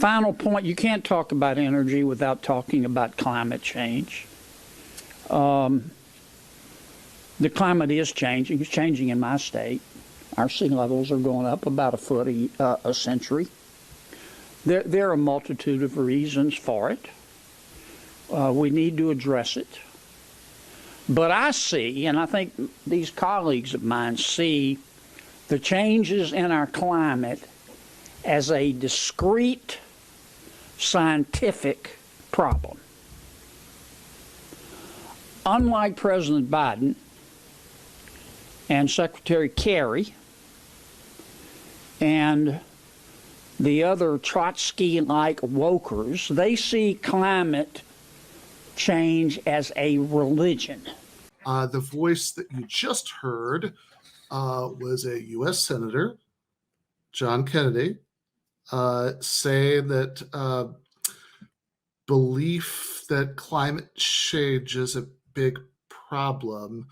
final point, you can't talk about energy without talking about climate change. The climate is changing. It's changing in my state. Our sea levels are going up about a foot a century. There are a multitude of reasons for it. We need to address it. But I see, and I think these colleagues of mine see, the changes in our climate as a discrete scientific problem. Unlike President Biden and Secretary Kerry and the other Trotsky-like wokers, they see climate change as a religion. The voice that you just heard was a U.S. Senator, John Kennedy, saying that belief that climate change is a big problem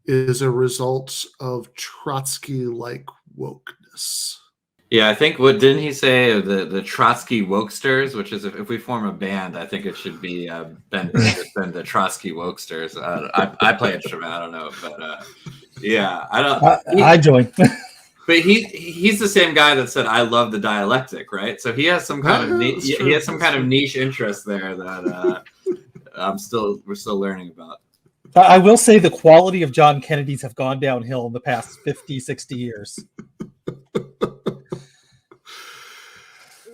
is a result of Trotsky-like wokeness. Yeah, I think didn't he say the Trotsky Wokesters, which is if we form a band, I think it should be Ben Burgis and the Trotsky Wokesters. I play instrument, I don't know, but yeah, I don't. I join. But he's the same guy that said I love the dialectic, right? So he has some kind of niche interest there that we're still learning about. I will say the quality of John Kennedy's have gone downhill in the past 50, 60 years.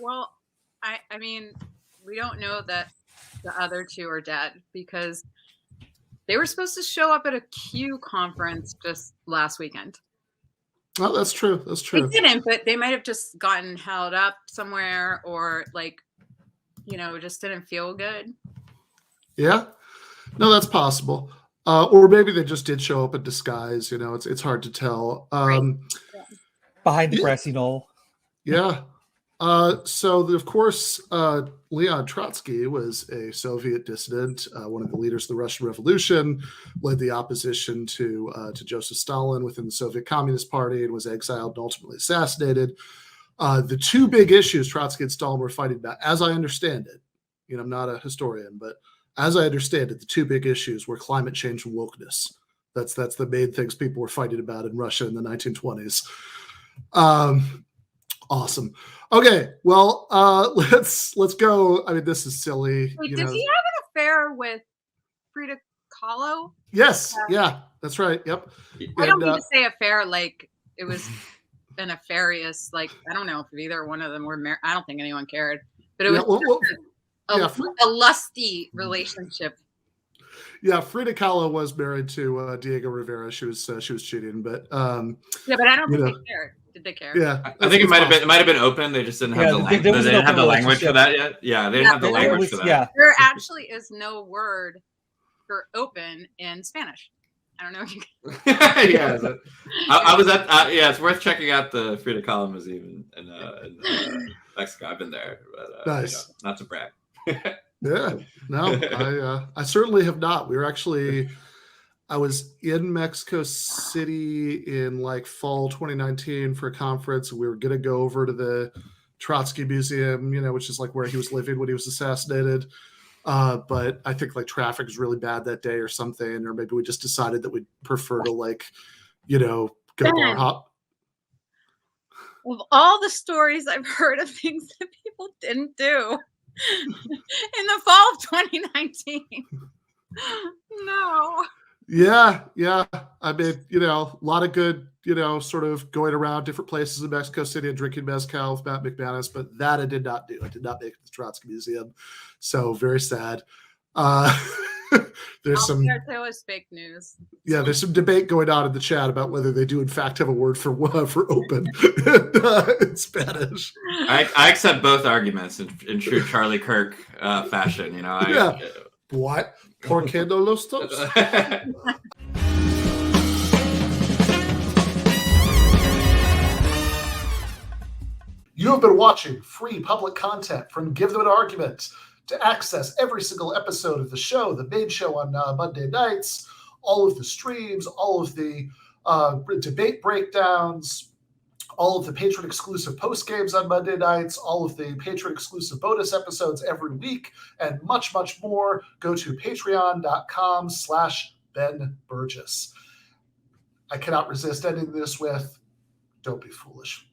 Well, I mean, we don't know that the other two are dead because they were supposed to show up at a Q conference just last weekend. Oh, that's true. That's true. They didn't, but they might have just gotten held up somewhere or just didn't feel good. Yeah. No, that's possible. Or maybe they just did show up in disguise. It's hard to tell. Right. Behind the grassy knoll. Yeah. So, of course, Leon Trotsky was a Soviet dissident, one of the leaders of the Russian Revolution, led the opposition to Joseph Stalin within the Soviet Communist Party, and was exiled and ultimately assassinated. The two big issues Trotsky and Stalin were fighting about, as I understand it, I'm not a historian, but as I understand it, the two big issues were climate change and wokeness. That's the main things people were fighting about in Russia in the 1920s. Awesome. Okay, well, let's go. I mean, this is silly. Wait, does he have an affair with Frida Kahlo? Yes. Yeah, that's right. Yep. I don't mean to say affair like it was a nefarious, I don't know if either one of them were married. I don't think anyone cared. But it was a lusty relationship. Yeah, Frida Kahlo was married to Diego Rivera. She was cheating, but yeah, but I don't think they cared. Did they care? Yeah, I think it might have been open. They just didn't have the language. They didn't have the language for that yet. Yeah, they didn't have the language for that. Yeah. There actually is no word for open in Spanish. I don't know if you can. Yeah, I was at. It's worth checking out the Frida Kahlo Museum in Mexico. I've been there, but nice. Not to brag. Yeah, no, I certainly have not. I was in Mexico City in fall 2019 for a conference. We were going to go over to the Trotsky Museum, which is where he was living when he was assassinated. But I think traffic was really bad that day or something, or maybe we just decided that we'd prefer to go bar hop. Of all the stories I've heard of things that people didn't do in the fall of 2019. No. Yeah. I mean, a lot of good, sort of going around different places in Mexico City and drinking mezcal with Matt McManus, but that I did not do. I did not make it to the Trotsky Museum. So very sad. There's some fake news. Yeah, there's some debate going on in the chat about whether they do in fact have a word for open in Spanish. I accept both arguments in true Charlie Kirk fashion. Yeah. What? ¿Por qué no los dos? You have been watching free public content from Give Them an Argument. To access every single episode of the show, the main show on Monday nights, all of the streams, all of the debate breakdowns, all of the patron exclusive post games on Monday nights, all of the patron exclusive bonus episodes every week, and much, much more. Go to patreon.com/Ben Burgis. I cannot resist ending this with, don't be foolish.